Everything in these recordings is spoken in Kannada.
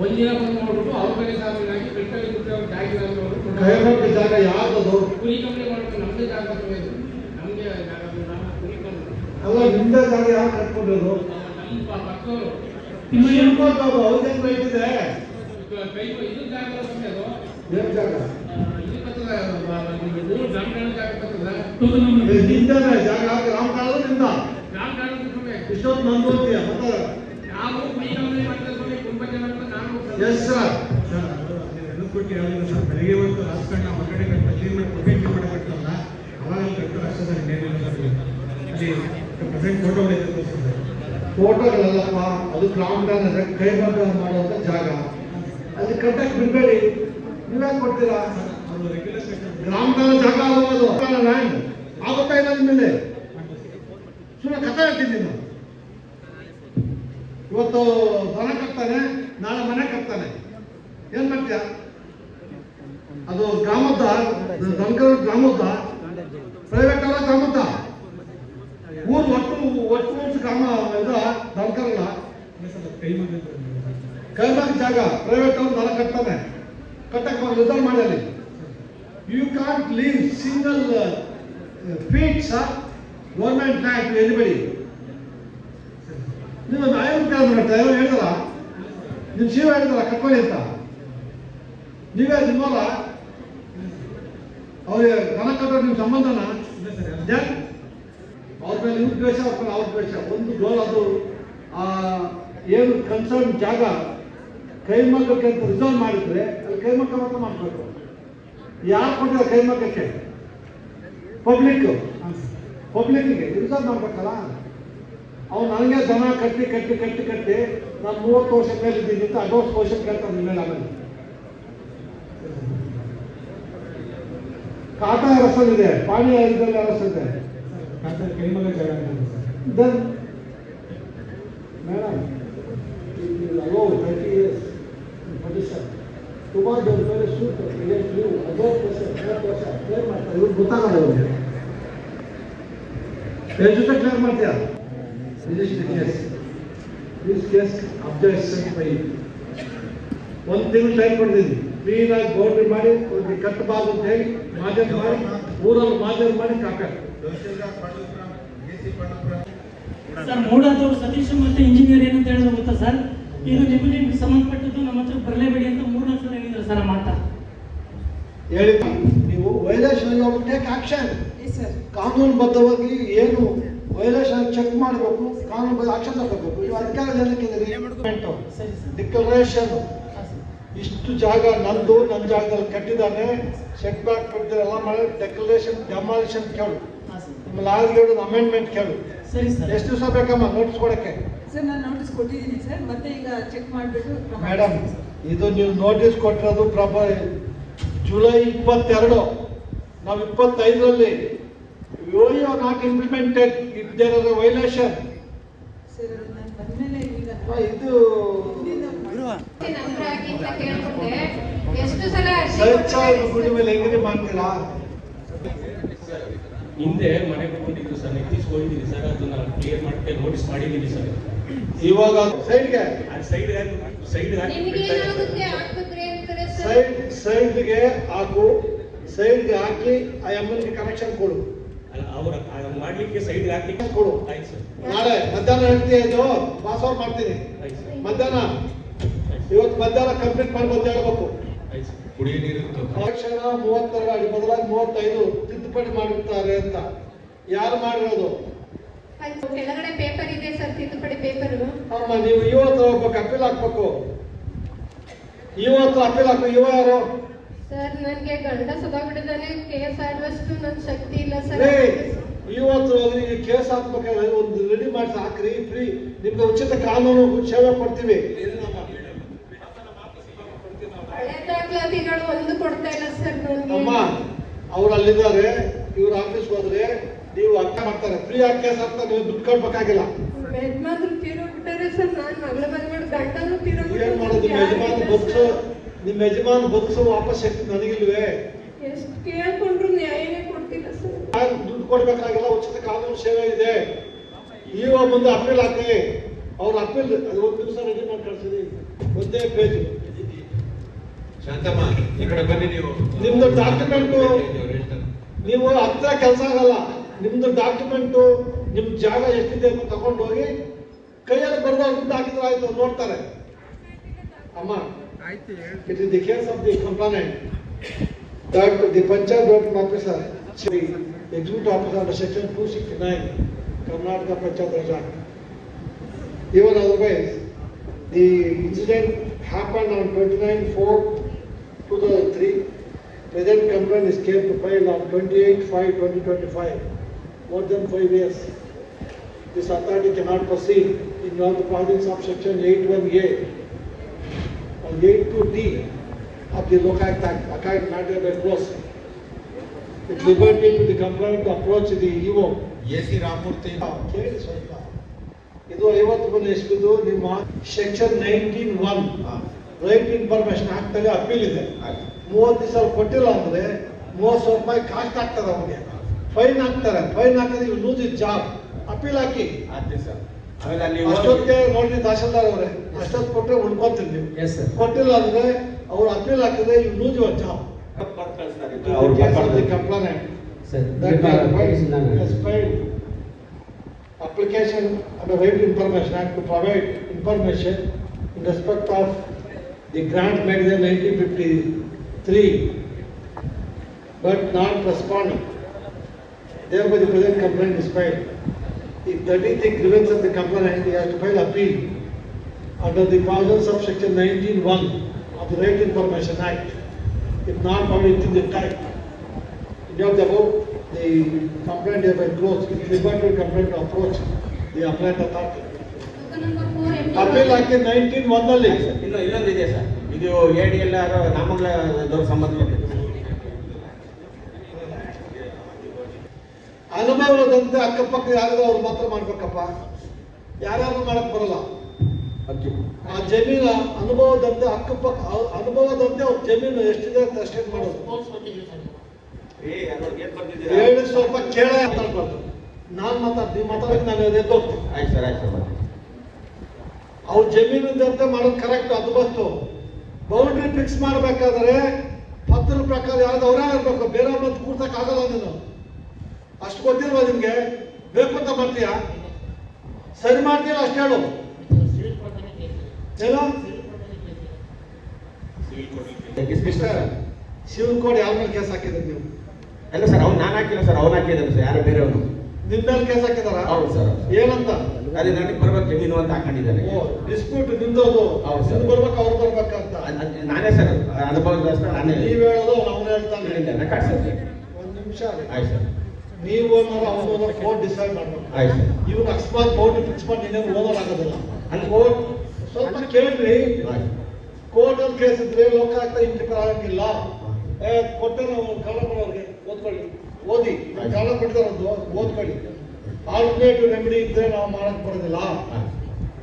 ಒಂದಿನ ಬಂದು ನೋಡ್ಬಿಟ್ಟು ಅವ್ರ ಕಡೆ ಸಾಮಾನ್ಯವಾಗಿ ಬೆಟ್ಟಲ್ಲಿ ಬಿಟ್ಟು ಜಾಗ ಯಾವ್ದು ಕುರಿ ಕಂಪ್ನಿ ಮಾಡ್ಕೊಂಡು ನಮ್ದೇ ಜಾಗ ನಮ್ಗೆ ನಾವು ಕುರಿ ಕಂಪ್ನಿ ಅಲ್ಲ ನಿಮ್ದೇ ಜಾಗ ಯಾವ ಕಟ್ಕೊಂಡಿರೋದು ನಮ್ಮ ಪಕ್ಕದವರು ಅವ್ರಿಗೆ ರೈಟ್ ಇದೆ ಕೈ ಇದು ಜಾಗ ಬರ್ತದೆ ಅದು ಏನ್ ಜಾಗ ಇದು ಬರ್ತದೆ ಮೂರು ಗ್ರಾಮೀಣ ಜಾಗ ಬರ್ತದೆ ನಿಂದಾನೆ ಜಾಗ ಗ್ರಾಮ ಕಾಲದ ನಿಂದ ಗ್ರಾಮ ಕಾಲದ ಇಷ್ಟೊತ್ತು ನಂದು ಹೋಗ್ತೀಯ ಮತ್ತೆ ನಾವು ಕುರಿ ಕಂಪ್ನಿ ಮಾಡ್ತಾರೆ ತುಂಬ ಜನ ನಾನು ಎಸ್ ಸರ್ ಕೊಟ್ಟು ಹೇಳಿದ್ರು ಸರ್ ಬೆಳಿಗ್ಗೆ ಹೊತ್ತು ರಾಜಕಾರಣ ಹೊರಗಡೆ ಕಟ್ಟ ಕ್ಲೀನ್ ಮಾಡಿ ಕ್ಲೀನ್ ಮಾಡಬೇಕಲ್ಲ ಅವಾಗ ಕಟ್ಟು ಅಷ್ಟೇ ಸರ್ ಇನ್ನೇನಿಲ್ಲ ಸರ್ ಅಲ್ಲಿ ಪ್ರೆಸೆಂಟ್ ಫೋಟೋ ಇದೆ ಸರ್ ಫೋಟೋಗಳಲ್ಲಪ್ಪ ಅದು ಗ್ರಾಮದಾನ ಕೈಮಗ್ಗ ಮಾಡುವಂತ ಜಾಗ ಅಲ್ಲಿ ಕಟ್ಟಕ್ಕೆ ಬಿಡಬೇಡಿ ನೀವ್ಯಾಕೆ ಕೊಡ್ತೀರಾ ಅದು ರೆಗ್ಯುಲರ್ ಗ್ರಾಮದಾನ ಜಾಗ ಅದು ಲ್ಯಾಂಡ್ ಆಗುತ್ತಾ ಇಲ್ಲ ನಿಮ್ಮೇಲೆ ಸುಮ್ಮನೆ ಕಥೆ ಹೇಳ್ತೀನಿ ನಾನು ಇವತ್ತು ದನ ಕಟ್ತಾನೆ ನಾಳೆ ಮನೆ ಕಟ್ತಾನೆ ಏನ್ ಮಾಡ್ತೀಯ ಅದು ಗ್ರಾಮದ ದನಕರ ಗ್ರಾಮದ ಪ್ರೈವೇಟ್ ಅವರ ಗ್ರಾಮದ ಊರು ಒಟ್ಟು ಗ್ರಾಮ ಇದ ದನಕರಲ್ಲ ಕೈಮಗ್ಗ ಜಾಗ ಪ್ರೈವೇಟ್ ಅವ್ರು ದನ ಕಟ್ತಾನೆ ಕಟ್ಟಕ್ಕೆ ರಿಸರ್ವ್ ಮಾಡಿ ಅಲ್ಲಿ you can't leave single feets government land to anybody ನೀವು ನ್ಯಾಯವನ್ನು ಕಾಲ್ ಮಾಡ್ತಾ ಇವ್ರು ಹೇಳ್ತಾರ ನೀವು ಶಿವ ಹೇಳ್ತಾರ ಕಟ್ಕೊಳ್ಳಿ ಅಂತ ನೀವೇ ನಿಮ್ಮಲ್ಲ ಅವ್ರಿಗೆ ದನ ಕಟ್ಟೋ ನಿಮ್ಮ ಸಂಬಂಧನ ಅವ್ರ ಮೇಲೆ ಇವ್ರ ದ್ವೇಷ ಅವ್ರ ದ್ವೇಷ ಒಂದು ಗೋಲ್ ಅದು ಏನು ಕನ್ಸರ್ನ್ ಜಾಗ ಕೈಮಗ್ಗಕ್ಕೆ ಅಂತ ರಿಸರ್ವ್ ಮಾಡಿದ್ರೆ ಅಲ್ಲಿ ಕೈಮಗ್ಗ ಮಾತ್ರ ಮಾಡಬೇಕು ಯಾರು ಕೊಟ್ಟಿಲ್ಲ ಕೈಮಗ್ಗಕ್ಕೆ ಪಬ್ಲಿಕ್ಗೆ ರಿಸರ್ವ್ ಮಾಡ್ಬೇಕಲ್ಲ ಅವ್ನು ನನಗೆ ದನ ಕಟ್ಟಿ ನಾನು 30 ವರ್ಷದ ಮೇಲೆ ಇದ್ದೀನಿ ಅಂತ ಅಡ್ವಾನ್ಸ್ ಪೋಷನ್ ಕೇಳ್ತಾನೆ ನಿಮ್ಮ ಮೇಲೆ ಆಮೇಲೆ ಕಾಟಾ ಅರಸಲ್ಲಿದೆ ಪಾಣಿ ಐದಲ್ಲಿ ಅರಸಿದೆ ಕೈಮಗ್ಗ ಜಾಗ then madam allow 30 years position ಸುಮಾರು ಅವ್ರ ಮೇಲೆ ಸೂಟ್ ನೀವು 30 ವರ್ಷ ಕ್ಲಿಯರ್ ಮಾಡ್ತಾರೆ ಇವ್ರು ಗೊತ್ತಾಗಲ್ಲ ಇವ್ರಿಗೆ ಎಷ್ಟು ಜೊತೆ ಕ್ಲಿಯರ್ ಮಾಡ್ತೀಯ ದಿಸ್ ಕೇಸ್ ಅಬ್ಜೆಕ್ಷನ್ ಬೈ ಒಂದು ತಿಂಗಳು ಟೈಮ್ ಕೊಡ್ತೀನಿ ಕ್ಲೀನಾಗಿ ಬೌಂಡ್ರಿ ಮಾಡಿ ಅವ್ರಿಗೆ ಕಟ್ಟಬಾರ್ದು ಅಂತ ಹೇಳಿ ಮಾಜರ್ ಮಾಡಿ ಊರಲ್ಲಿ ಮಾಜರ್ ಮಾಡಿ ಕಾಪಾಡಿ ಸರ್ ಮೂಡಾದವರು ಸತೀಶ್ ಮತ್ತೆ ಇಂಜಿನಿಯರ್ ಏನಂತ ಹೇಳಿದ್ರು ಗೊತ್ತಾ ಸರ್ ಇದು ನಿಮಗೆ ಸಂಬಂಧಪಟ್ಟದ್ದು ನಮ್ಮ ಹತ್ರ ಬರಲೇಬೇಡಿ ಅಂತ 3 ಸಲ ಹೇಳಿದ್ರು ಸರ್ ಮಾತಾ ಹೇಳಿ ನೀವು ವೈಲೇಷನ್ ಟೇಕ್ ಆಕ್ಷನ್ ಕಾನೂನುಬದ್ಧವಾಗಿ ಏನು ವೈಲೇಷನ್ ಚೆಕ್ ಮಾಡಬೇಕು ಕಾನೂನು ಆಕ್ಷನ್ ತಗೋಬೇಕು ನೀವು ಅಧಿಕಾರ ಜನಕ್ಕಿದ್ದೀರಿ ಡಿಕ್ಲರೇಷನ್ ಇಷ್ಟು ಜಾಗ ನಂದು ನನ್ನ ಜಾಗದಲ್ಲಿ ಕಟ್ಟಿದ್ದಾನೆ ಸೆಟ್ ಬ್ಯಾಕ್ ಕೊಡ್ತೀರ ಎಲ್ಲ ಮಾಡಿ ಡೆಕ್ಲರೇಷನ್ ಡೆಮಾಲಿಷನ್ ಕೇಳು ನಿಮ್ಮ ಲಾಯರ್ ಹೇಳೋದು ಅಮೆಂಡ್ಮೆಂಟ್ ಕೇಳು ಸರಿ ಸರ್ ಎಷ್ಟು ದಿವಸ ಬೇಕಮ್ಮ ನೋಟಿಸ್ ಕೊಡಕ್ಕೆ ಸರ್ ನಾನು ನೋಟಿಸ್ ಕೊಟ್ಟಿದ್ದೀನಿ ಸರ್ ಮತ್ತೆ ಈಗ ಚೆಕ್ ಮಾಡಿಬಿಟ್ಟು ಮೇಡಮ್ ಇದು ನೀವು ನೋಟಿಸ್ ಕೊಟ್ಟಿರೋದು ಜುಲೈ 22 ನಾವು 25ರಲ್ಲಿ you are not implemented if there are violation sir ನಾನು ಬಂದ್ಮೇಲೆ ಈಗ ಇದು ಎಷ್ಟು ಸಲ ಗುಡಿ ಮೇಲೆ ಹೆಂಗ್ರಿ ಮಾಡ್ತೀರಾ ಹಿಂದೆ ಮನೆ ಕೊಟ್ಟಿದ್ದು ಸರ್ ನೆಕ್ಸ್ಟ್ ಹೋಗಿದ್ದೀನಿ ಸರ್ ಅದನ್ನ ಕ್ಲಿಯರ್ ಮಾಡ್ತೆ ನೋಟಿಸ್ ಮಾಡಿದ್ದೀನಿ ಸರ್ ಇವಾಗ ಸೈಡ್ಗೆ ಸೈಡ್ಗೆ ಹಾಕು ಸೈಡ್ಗೆ ಹಾಕಿ ಆ ಎಮ್ಮನ್ಗೆ ಕನೆಕ್ಷನ್ ಕೊಡು ಅವ್ರ ಮಾಡ್ಲಿಕ್ಕೆ ಸೈಡ್ ಹಾಕ್ಲಿಕ್ಕೆ ಕೊಡು ಆಯ್ತು ಸರ್ ನಾಳೆ ಮಧ್ಯಾಹ್ನ ಹೇಳ್ತೀಯ ಇದು ಪಾಸ್ಔಟ್ ಮಾಡ್ತೀನಿ ಮಧ್ಯಾಹ್ನ ಇವತ್ತು ಮಧ್ಯಾಹ್ನ ಕಂಪ್ಲೀಟ್ ಮಾಡಿ ಬಂದು ಹೇಳ್ಬೇಕು ಕುಡಿಯ ನೀರು ತಕ್ಷಣ 32 ಅಡಿ ಬದಲಾಗಿ 35 ತಿದ್ದುಪಡಿ ಮಾಡಿರ್ತಾರೆ ಅಂತ ಯಾರು ಮಾಡಿರೋದು ಕೆಳಗಡೆ ಪೇಪರ್ ಇದೆ ಸರ್ ತಿದ್ದುಪಡಿ ಪೇಪರ್ ಅಮ್ಮ ನೀವು ಇವತ್ತು ಹೋಗ್ಬೇಕು ಅಪೀಲ್ ಹಾಕ್ಬೇಕು ಇವತ್ತು ಅಪೀಲ್ ಹಾಕ್ಬೇಕು ಇವ ಯಾರು ಸರ್ ನನಗೆ ಗಂಡ ಸದಾಬಿಟ್ಟಿದ್ದಾನೆ ಕೇಸ್ ಆಡುವಷ್ಟು ನನ್ನ ಶಕ್ತಿ ಇಲ್ಲ ಸರ್ ಇವತ್ತು ಈಗ ಕೇಸ್ ಹಾಕ್ಬೇಕಾದ್ರೆ ಒಂದು ರೆಡಿ ಮಾಡಿ ಹಾಕ್ರಿ ಫ್ರೀ ನಿಮ್ಗೆ ಉಚಿತ ಕಾನೂನು ಸೇವೆ ಕೊಡ್ತೀವಿ ಹಳೆ ದಾಖಲಾತಿಗಳು ಒಂದು ಕೊಡ್ತಾ ಇಲ್ಲ ಸರ್ ಅಮ್ಮ ಅವ್ರು ಅಲ್ಲಿದ್ದಾರೆ ಇವ್ರ ಆಫೀಸ್ ಹೋದ್ರೆ ನೀವು ಅರ್ಥ ಮಾಡ್ತಾರೆ ಫ್ರೀ ಆಗಿ ಕೇಸ್ ಹಾಕ್ತಾರೆ ನೀವು ದುಡ್ಡು ಕೊಡ್ಬೇಕಾಗಿಲ್ಲ ಯಜಮಾನ್ರು ತೀರೋಗ್ಬಿಟ್ಟಾರೆ ಸರ್ ನಾನು ಮಗಳ ಬಂದ್ಬಿಟ್ಟು ಗಂಡನು ಏನ್ ಮಾಡೋದು ನಿಮ್ಮ ಯಜಮಾನ್ ಬದುಕ್ಸೋ ವಾಪಸ್ ಶಕ್ತಿ ನನಗಿಲ್ವೇ ಎಷ್ಟು ಕೇಳ್ಕೊಂಡ್ರು ನ್ಯಾಯನೇ ಕೊಡ್ತಿಲ್ಲ ಸರ್ ದುಡ್ಡು ಕೊಡ್ಬೇಕಾಗಿಲ್ಲ ಉಚಿತ ಕಾನೂನು ಸೇವೆ ಇದೆ ಇವ ಮುಂದೆ ಅಪೀಲ್ ಹಾಕಿ ಅವ್ರ ಅಪೀಲ್ ಅದು ಒಂದು ದಿವಸ ರೆಡಿ ಮಾಡಿ ಕಳ್ಸಿದೀವಿ, ಒಂದೇ ಪೇಜ್. ಶಾಂತಮ್ಮ ಈ ಕಡೆ ಬನ್ನಿ ನೀವು. ನಿಮ್ದು ಡಾಕ್ಯುಮೆಂಟು ನೀವು ಹತ್ರ ಕೆಲಸ ಆಗಲ್ಲ. ನಿಮ್ದು ಡಾಕ್ಯುಮೆಂಟು ನಿಮ್ ಜಾಗ ಎಷ್ಟಿದೆ ಅಂತ ತಗೊಂಡು ಹೋಗಿ ಕೈಯಲ್ಲಿ ಬರೆದು ದುಡ್ಡು ಹಾಕಿದ್ರೆ ಆಯ್ತು, ನೋಡ್ತಾರೆ. ಅಮ್ಮ, it is the case of the complaint that the Panchayat Development Officer, the Executive Officer under Section 269, Karnataka Panchayat Raj Act. Even otherwise, the incident happened on 29/4/2003. Present complaint is came to file on 28/5/2025. More than 5 years. This authority cannot proceed in all the provisions of Section 81A and 82D of the Lokayak Act, Lokayak matter by close. With liberty to the complaint to approach the EO. AC Ramamurthy. ಕೇಳಿ ಸ್ವಲ್ಪ. ಇದು 51 ಇಸ್ವಿದು ನಿಮ್ಮ ಸೆಕ್ಷನ್ 19(1) ರೈಟ್ ಇನ್ಫಾರ್ಮೇಶನ್ ಆಕ್ಟ್ ಅಲ್ಲಿ ಅಪೀಲ್ ಇದೆ. 30 ದಿವಸ ಕೊಟ್ಟಿಲ್ಲ ಅಂದ್ರೆ 30,000 ರೂಪಾಯಿ ಕಾಸ್ಟ್ ಆಗ್ತದೆ ಅವನಿಗೆ, ಫೈನ್ ಹಾಕ್ತಾರೆ. ಫೈನ್ ಹಾಕಿದ್ರೆ you lose his job. Appeal ಹಾಕಿ ಅಷ್ಟೊತ್ತಿಗೆ ನೋಡ್ರಿ ತಹಶೀಲ್ದಾರ್ ಅವರೇ, ಅಷ್ಟೊತ್ತು ಕೊಟ್ಟರೆ ಉಳ್ಕೊಂತೀರಿ ನೀವು. ಕೊಟ್ಟಿಲ್ಲ ಅಂದ್ರೆ ಅವ್ರು ಅಪೀಲ್ ಹಾಕಿದ್ರೆ you lose your job. Complaint application under Right to Information Act to provide information in respect of the grant made in 1953 but not responded. Thereby the present complaint is filed. If that is the grievance of the complainant, he has to file appeal under the provisions of Section 19(1) of the Right to Information Act. If not found within the time, in the above, the complaint hereby closed. It is liberty to complaint to approach the appellate authority. Appeal ಹಾಕಿ 19(1) ಅಲ್ಲಿ ಇನ್ನೊಂದು ಇದೆ ಸರ್, ಇದು ADLR ನಾಮಂಗಲದವ್ರ ಸಂಬಂಧಪಟ್ಟಿದೆ. ಅನುಭವದಂತೆ ಅಕ್ಕಪಕ್ಕ ಯಾರಿಗೂ ಅವ್ರು ಮಾತ್ರ ಮಾಡ್ಬೇಕಪ್ಪ, ಯಾರ್ಯಾರು ಮಾಡಕ್ ಬರಲ್ಲ. ಆ ಜಮೀನ ಅನುಭವದಂತೆ ಅಕ್ಕಪಕ್ಕ ಅನುಭವದಂತೆ ಅವ್ರ ಜಮೀನು ಎಷ್ಟಿದೆ ಅಂತ ಅಷ್ಟೇ ಮಾಡೋದು. ಹೇಳಿ ಸ್ವಲ್ಪ ಕೇಳ ಮಾತಾಡ್ಬಾರ್ದು. ನಾನು ನೀವು ಮಾತಾಡೋಕೆ ನಾನು ಎದ್ದು ಹೋಗ್ತೀನಿ. ಆಯ್ತು ಸರ್, ಆಯ್ತು ಸರ್. ಅವ್ರ ಜಮೀನಿಂದಂತೆ ಮಾಡೋದು ಕರೆಕ್ಟ್. ಅದು ಬಸ್ತು ಬೌಂಡ್ರಿ ಫಿಕ್ಸ್ ಮಾಡಬೇಕಾದ್ರೆ ಪತ್ರದ ಪ್ರಕಾರ ಯಾವ್ದು ಅವರೇ ಇರಬೇಕು, ಬೇರೆ ಬಂದು ಕೂರ್ಸಕ್ ಆಗಲ್ಲ. ನೀನು ಅಷ್ಟು ಗೊತ್ತಿಲ್ವ ನಿಮ್ಗೆ? ಬೇಕು ಅಂತ ಮಾಡ್ತೀಯಾ? ಸರಿ ಮಾಡ್ತೀಯ ಅಷ್ಟು ಹೇಳು. ಏನೋ ಸಿವಿಲ್ ಕೋಡ್ ಯಾವ ಮೇಲೆ ಕೇಸ್ ಹಾಕಿದ್ರಿ ನೀವು? ಅಲ್ಲ ಸರ್, ಅವ್ನು ನಾನು ಹಾಕಿಲ್ಲ ಸರ್, ಅವ್ನು ಹಾಕಿದ್ದಾನೆ ಸರ್. ಯಾರು ಬೇರೆಯವನು ನಿಮ್ ಮೇಲೆ ಕೇಸ್ ಹಾಕಿದಾರ? ಹೌದು ಸರ್. ಏನಂತ? ಅದೇ ನನಗೆ ಬರ್ಬೇಕು ಜಮೀನು ಅಂತ ಹಾಕೊಂಡಿದ್ದಾನೆ. ಓ, ಡಿಸ್ಪ್ಯೂಟ್ ನಿಮ್ದೋದು. ಹೌದು ಸರ್. ನಿಮ್ದು ಬರ್ಬೇಕು, ಅವ್ರು ಬರ್ಬೇಕಂತ. ನಾನೇ ಸರ್ ಅನುಭವದಷ್ಟು ನಾನೇ. ನೀವ್ ಹೇಳೋದು ಅವನು ಹೇಳ್ತಾನೆ. Record sir. ಒಂದ್ ನಿಮಿಷ. ಆಯ್ತು ಸರ್. ನೀವು ಅವನು ಕೋರ್ಟ್ ಡಿಸೈಡ್ ಮಾಡ್ಬೇಕು. ಆಯ್ತು ಸರ್. ಇವ್ನು ಅಕಸ್ಮಾತ್ ಕೋರ್ಟ್ ಫಿಕ್ಸ್ ಮಾಡಿ ನೀನೇನು ಓದೋರ್ ಆಗೋದಿಲ್ಲ. ಅಲ್ಲಿ ಕೋರ್ಟ್ ಸ್ವಲ್ಪ ಕೇಳ್ರಿ. ಕೋರ್ಟ್ ಅಲ್ಲಿ ಕೇಸ್ ಇದ್ರೆ ಲೋಕಾಯುಕ್ತ ಇಂಟಿಪರ್ ಆಗಂಗಿಲ್ಲ. ಕೊಟ್ಟೆ ನಾವು ಕನ್ನಡ ಬರೋರಿಗೆ ಓದ್ಕೊಳ್ಳಿ, ಓದಿ. ಕನ್ನಡ ಬಿಟ್ಟಿದಾರದ್ದು ಓದ್ಕೊಳ್ಳಿ. ಆಲ್ಟರ್ನೇಟಿವ್ ರೆಮಿಡಿ ಇದ್ರೆ ನಾವು ಮಾಡಕ್ ಬರೋದಿಲ್ಲ.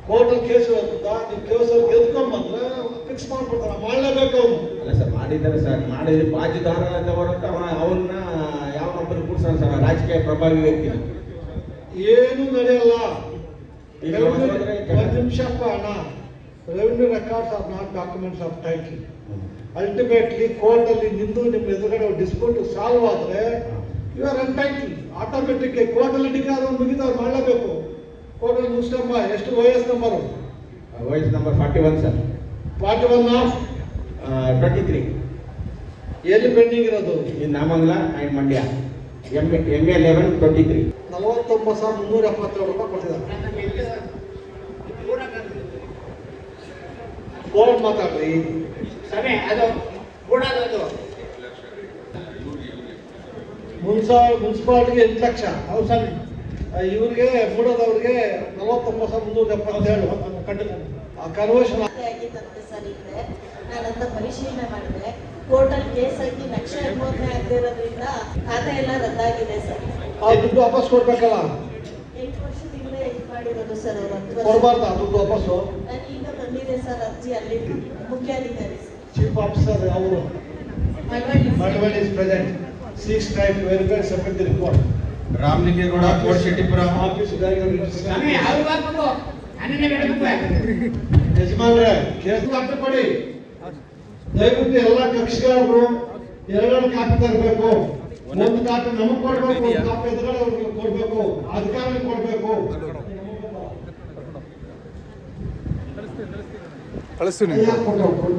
ಕೋರ್ಟ್ ಅಲ್ಲಿ ಕೇಸ್ ಇರೋದ್ರಿಂದ ನೀವು ಕೇಸಲ್ಲಿ ಗೆದ್ಕೊಂಡ್ ಬಂದ್ರೆ ಫಿಕ್ಸ್ ಮಾಡ್ಬಿಡ್ತಾರ. ಮಾಡಲೇಬೇಕು ಅವನು. ಅಲ್ಲ ಸರ್, ಮಾಡಿದ್ದಾರೆ ಸರ್. ಮಾಡಿದ್ರೆ ಬಾಜಿದಾರ ಅಂತ ಬರುತ್ತೆ. ಅವನ್ನ ಯಾವನೊಬ್ಬರು ಕೂಡ್ಸೋಣ ಸರ್, ರಾಜಕೀಯ ಪ್ರಭಾವಿ ವ್ಯಕ್ತಿ. ಏನು ನಡೆಯಲ್ಲ. ಒಂದು ನಿಮಿಷಪ್ಪ ಅಣ್ಣ. Revenue records are not documents of title. Ultimately court ಅಲ್ಲಿ ನಿಂದು ನಿಮ್ಮ ಎದುರುಗಡೆ ಡಿಸ್ಪ್ಯೂಟ್ ಸಾಲ್ವ್ ಆದ್ರೆ you are entitle. Automatic court ಅಲ್ಲಿ ಡಿಕ್ಲೇರ್ ಮುಗಿದವ್ರು ಮಾಡಲೇಬೇಕು. ಕೋರ್ಟ್ ಅಲ್ಲಿ ಮುಗಿಸ್ಕೊಂಬ. ಎಷ್ಟು OS number? OS number 41 sir. 41 of 23. ಎಲ್ಲಿ ಪೆಂಡಿಂಗ್ ಇರೋದು? ಈ ನಾಮಂಗಲ ಅಂಡ್ ಮಂಡ್ಯ. MA 11 23. 49,377 ರೂಪಾಯಿ ಕೊಟ್ಟಿದ್ದಾರೆ. ಫೋನ್ ಮಾತಾಡ್ರಿ. ಮುನ್ಸಿಪಾಲಿಟಿಗೆ 8 ಲಕ್ಷ. ಹೌದು ಸರ್. ಇವ್ರಿಗೆ ಮೂಡೋದವ್ರಿಗೆ 49,377 ಆ ಕನ್ವರ್ಷನ್ ಆಗಿತ್ತಂತೆ ಸರ್. ಇದ್ರೆ ನಾನಂತ ಪರಿಶೀಲನೆ ಮಾಡಿದೆ. ಕೋರ್ಟಲ್ಲಿ ಕೇಸ್ ಹಾಕಿ ಲಕ್ಷ ಎಂಬತ್ತನೇ ಆಗದಿರೋದ್ರಿಂದ ಖಾತೆ ಎಲ್ಲ ರದ್ದಾಗಿದೆ ಸರ್. ಆ ದುಡ್ಡು ವಾಪಸ್ ಕೊಡ್ಬೇಕಲ್ಲ. 8 ವರ್ಷದಿಂದ ಇದು ಮಾಡಿರೋದು ಸರ್ ಅವರು. 10 ವರ್ಷ ಕೊಡಬಾರ್ದು ಆ ದುಡ್ಡು ವಾಪಸ್ಸು. ಈಗ ಬಂದಿದೆ ಸರ್ ಅರ್ಜಿ. ಅಲ್ಲಿ ಮುಖ್ಯಾಧಿಕಾರಿ ಚೀಫ್ ಆಫೀಸರ್ ಅವರು Malavalli is present. 6 type verify submit the report. Ramalingegowda, Kotashettipura. Office ಯಜಮಾನ್ರೆ ಕೇಸ್ ಕಾಪಿ ಕೊಡಿ. ದಯವಿಟ್ಟು ಎಲ್ಲ ಕಕ್ಷಿಗಾರರು ಎರಡೆರಡು ಕಾಪಿ ತರಬೇಕು. ಒಂದು ಕಾಪಿ ನಮಗ್ ಕೊಡ್ಬೇಕು, ಒಂದು ಕಾಪಿ ಎದುರುಗಡೆ ಅವ್ರಿಗೆ ಕೊಡ್ಬೇಕು, ಅಧಿಕಾರಿಗೆ ಕೊಡ್ಬೇಕು. ಕಳಿಸ್ತೀನಿ. ಯಾಕ್ ಕೊಟ್ಟವ್ರು?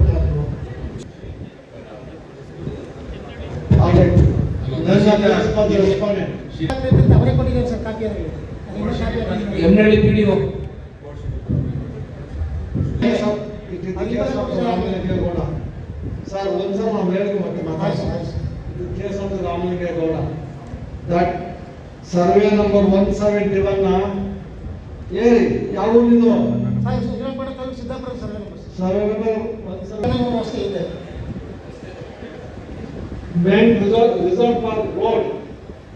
ಆಯ್ತು. respondent. ಎಮ್ನಳ್ಳಿ ಪಿಡಿಒ ಸರ್ ಒಂದ್ಸಲ ನಾವು ಹೇಳಿದ್ವಿ ಮತ್ತೆ case of Ramalingegowda that survey number 171 ಹೇಳಿ ಯಾವ ಊರಿದು survey number 171 main resort for road.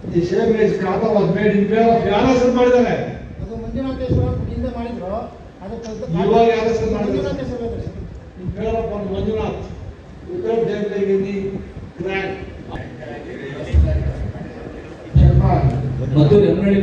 The same as Kata was made in favor of ಯಾರ ಹೆಸರು ಮಾಡಿದ್ದಾರೆ? ಅದು ಮಂಜುನಾಥೇಶ್ವರ ಹಿಂದೆ ಮಾಡಿದ್ರು. ಇವಾಗ ಯಾರ ಹೆಸರು ಮಾಡಿದ್ದಾರೆ? In favor of one Manjunath without delivering any grant. ಮತ್ತು ಎಮ್ನಳ್ಳಿ